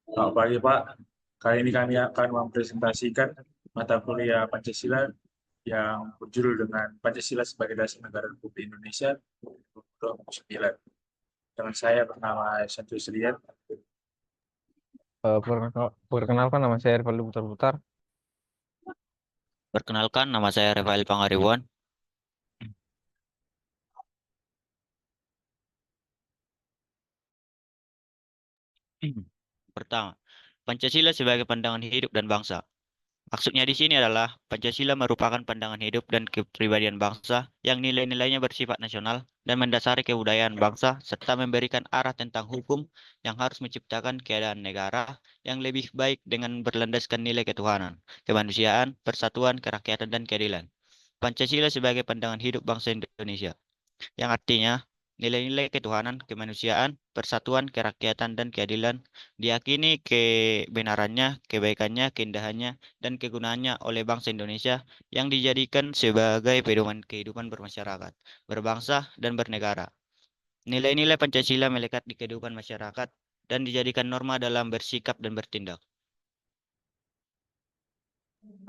Selamat pagi Pak. Kali ini kami akan mempresentasikan mata kuliah Pancasila yang berjudul dengan Pancasila sebagai Dasar Negara Republik Indonesia 2029. Dengan saya bernama Santos Rian. Perkenalkan nama saya Rivaldi Butar-Butar. Perkenalkan, nama saya Rafael Pangaribuan. Pertama, Pancasila sebagai pandangan hidup dan bangsa. Maksudnya di sini adalah Pancasila merupakan pandangan hidup dan kepribadian bangsa yang nilai-nilainya bersifat nasional dan mendasari kebudayaan bangsa serta memberikan arah tentang hukum yang harus menciptakan keadaan negara yang lebih baik dengan berlandaskan nilai ketuhanan, kemanusiaan, persatuan, kerakyatan, dan keadilan. Pancasila sebagai pandangan hidup bangsa Indonesia, yang artinya nilai-nilai ketuhanan, kemanusiaan, persatuan, kerakyatan, dan keadilan diyakini kebenarannya, kebaikannya, keindahannya, dan kegunaannya oleh bangsa Indonesia yang dijadikan sebagai pedoman kehidupan bermasyarakat, berbangsa, dan bernegara. Nilai-nilai Pancasila melekat di kehidupan masyarakat dan dijadikan norma dalam bersikap dan bertindak.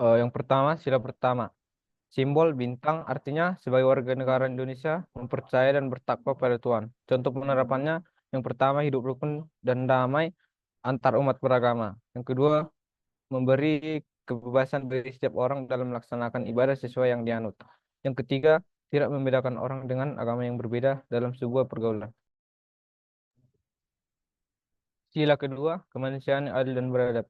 Yang pertama, sila pertama. Simbol bintang artinya sebagai warga negara Indonesia mempercayai dan bertakwa pada Tuhan. Contoh penerapannya, yang pertama hidup rukun dan damai antar umat beragama. Yang kedua, memberi kebebasan bagi setiap orang dalam melaksanakan ibadah sesuai yang dianut. Yang ketiga, tidak membedakan orang dengan agama yang berbeda dalam sebuah pergaulan. Sila kedua, kemanusiaan yang adil dan beradab.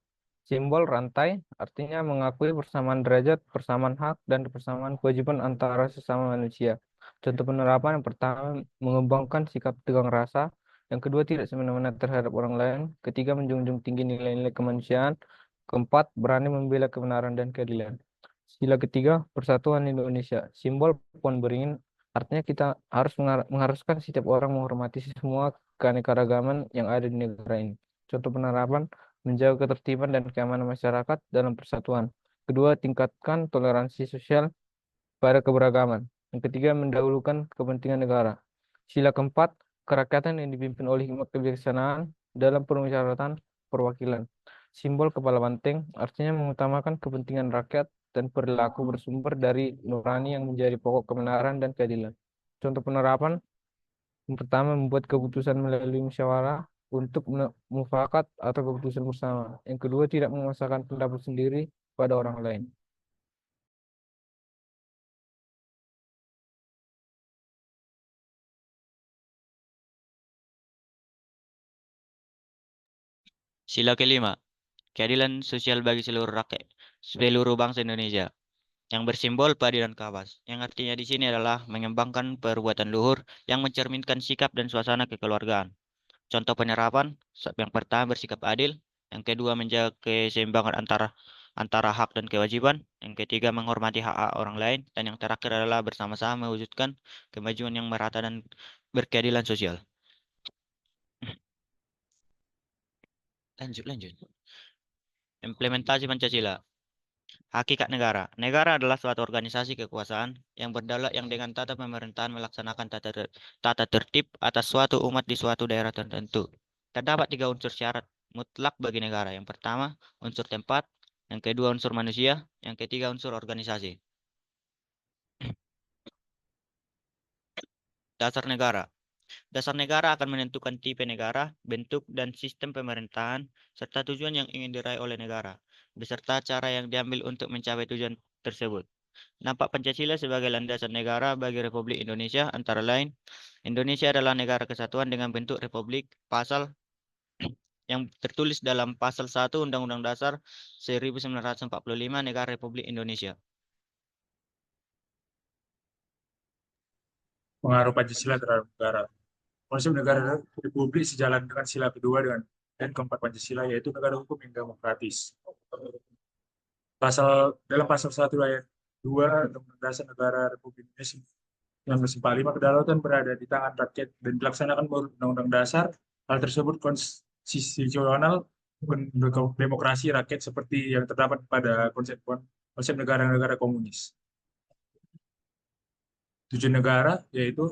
Simbol rantai artinya mengakui persamaan derajat, persamaan hak, dan persamaan kewajiban antara sesama manusia. Contoh penerapan yang pertama, mengembangkan sikap tegang rasa. Yang kedua, tidak semena-mena terhadap orang lain. Ketiga, menjunjung tinggi nilai-nilai kemanusiaan. Keempat, berani membela kebenaran dan keadilan. Sila ketiga, persatuan Indonesia. Simbol pohon beringin artinya kita harus mengharuskan setiap orang menghormati semua keanekaragaman yang ada di negara ini. Contoh penerapan, menjaga ketertiban dan keamanan masyarakat dalam persatuan. Kedua, tingkatkan toleransi sosial pada keberagaman. Yang ketiga, mendahulukan kepentingan negara. Sila keempat, kerakyatan yang dipimpin oleh hikmat kebijaksanaan dalam permusyawaratan perwakilan. Simbol kepala banteng artinya mengutamakan kepentingan rakyat dan perilaku bersumber dari nurani yang menjadi pokok kebenaran dan keadilan. Contoh penerapan, yang pertama, membuat keputusan melalui musyawarah untuk mufakat atau keputusan bersama. Yang kedua, tidak memaksakan pendapat sendiri pada orang lain. Sila kelima, keadilan sosial bagi seluruh rakyat, seluruh bangsa Indonesia, yang bersimbol padi dan kapas, yang artinya di sini adalah mengembangkan perbuatan luhur yang mencerminkan sikap dan suasana kekeluargaan. Contoh penerapan, yang pertama bersikap adil, yang kedua menjaga keseimbangan antara antara hak dan kewajiban, yang ketiga menghormati hak-hak orang lain, dan yang terakhir adalah bersama-sama mewujudkan kemajuan yang merata dan berkeadilan sosial. Lanjut, lanjut. Implementasi Pancasila. Hakikat negara. Negara adalah suatu organisasi kekuasaan yang berdaulat yang dengan tata pemerintahan melaksanakan tata tertib atas suatu umat di suatu daerah tertentu. Terdapat tiga unsur syarat mutlak bagi negara. Yang pertama, unsur tempat. Yang kedua, unsur manusia. Yang ketiga, unsur organisasi. Dasar negara. Dasar negara akan menentukan tipe negara, bentuk, dan sistem pemerintahan, serta tujuan yang ingin diraih oleh negara, beserta cara yang diambil untuk mencapai tujuan tersebut. Nampak Pancasila sebagai landasan negara bagi Republik Indonesia antara lain, Indonesia adalah negara kesatuan dengan bentuk republik, pasal yang tertulis dalam pasal 1 Undang-Undang Dasar 1945 Negara Republik Indonesia. Pengaruh Pancasila terhadap negara. Konsep negara republik sejalan dengan sila kedua dan keempat Pancasila, yaitu negara hukum yang demokratis. Dalam pasal 1 ayat 2 Undang-Undang Dasar Negara Republik Indonesia 1945, kedaulatan berada di tangan rakyat dan dilaksanakan menurut Undang-Undang Dasar. Hal tersebut konstitusional demokrasi rakyat seperti yang terdapat pada konsep negara-negara komunis. Tujuan negara yaitu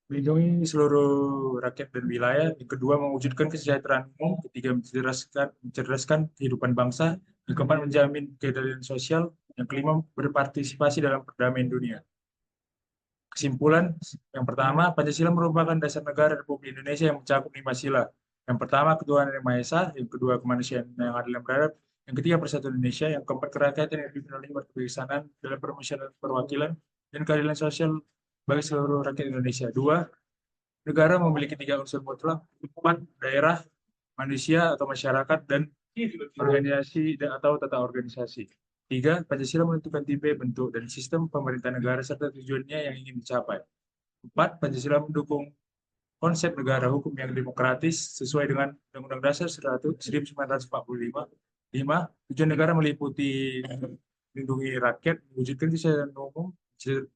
melindungi seluruh rakyat dan wilayah. Yang kedua, mewujudkan kesejahteraan umum. Ketiga, mencerdaskan kehidupan bangsa. Yang keempat, menjamin keadilan sosial. Yang kelima, berpartisipasi dalam perdamaian dunia. Kesimpulan, yang pertama, Pancasila merupakan dasar negara Republik Indonesia yang mencakup 5 sila. Yang pertama, ketuhanan yang Maha Esa. Yang kedua, kemanusiaan yang adil dan beradab. Yang ketiga, persatuan Indonesia. Yang keempat, kerakyatan yang dipimpin oleh kebijaksanaan dalam permusyawaratan perwakilan dan keadilan sosial bagi seluruh rakyat Indonesia. Dua, negara memiliki 3 unsur mutlak. Empat, daerah, manusia atau masyarakat, dan organisasi atau tata organisasi. Tiga, Pancasila menentukan tipe, bentuk, dan sistem pemerintah negara serta tujuannya yang ingin dicapai. Empat, Pancasila mendukung konsep negara hukum yang demokratis sesuai dengan Undang-Undang Dasar 1945. Lima, tujuan negara meliputi melindungi rakyat, mewujudkan kesejahteraan umum,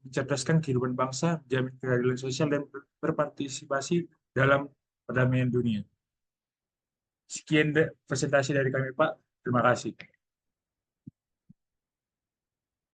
mencerdaskan kehidupan bangsa, menjamin keadilan sosial, dan berpartisipasi dalam perdamaian dunia. Sekian presentasi dari kami, Pak. Terima kasih.